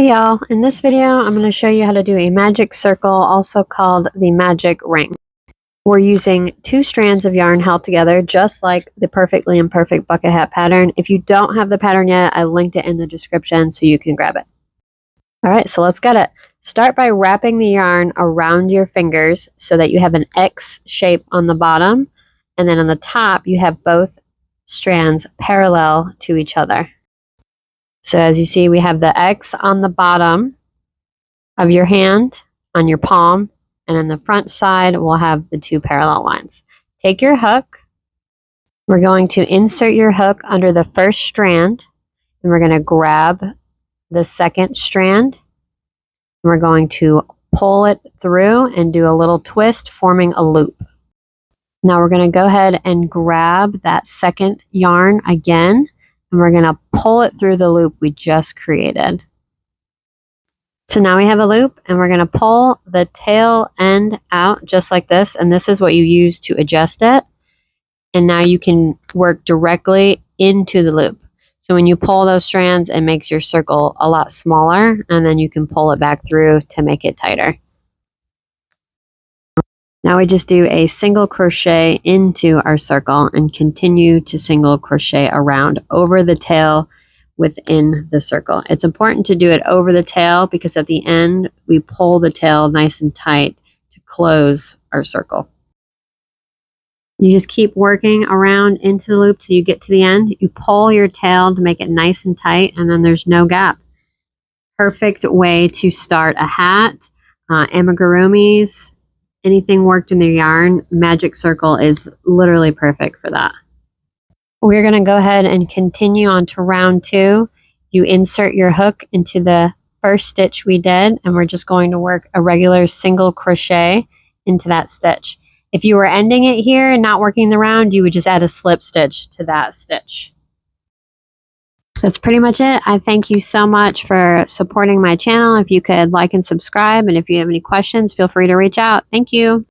Hey y'all, in this video I'm going to show you how to do a magic circle, also called the magic ring. We're using 2 strands of yarn held together just like the Perfectly Imperfect Bucket Hat pattern. If you don't have the pattern yet, I linked it in the description so you can grab it. Alright, so let's get it. Start by wrapping the yarn around your fingers so that you have an X shape on the bottom, and then on the top you have both strands parallel to each other. So as you see, we have the X on the bottom of your hand, on your palm, and on the front side, we'll have the 2 parallel lines. Take your hook. We're going to insert your hook under the first strand, and we're going to grab the second strand. We're going to pull it through and do a little twist, forming a loop. Now we're going to go ahead and grab that second yarn again, and we're going to pull it through the loop we just created. So now we have a loop, and we're going to pull the tail end out just like this, and this is what you use to adjust it. And now you can work directly into the loop. So when you pull those strands, it makes your circle a lot smaller, and then you can pull it back through to make it tighter. Now we just do a single crochet into our circle and continue to single crochet around over the tail within the circle. It's important to do it over the tail because at the end we pull the tail nice and tight to close our circle. You just keep working around into the loop till you get to the end. You pull your tail to make it nice and tight, and then there's no gap. Perfect way to start a hat, amigurumis, anything worked in the yarn. Magic circle is literally perfect for that. We're going to go ahead and continue on to round 2. You insert your hook into the first stitch we did, and we're just going to work a regular single crochet into that stitch. If you were ending it here and not working the round, you would just add a slip stitch to that stitch. That's pretty much it. I thank you so much for supporting my channel. If you could like and subscribe, and if you have any questions, feel free to reach out. Thank you.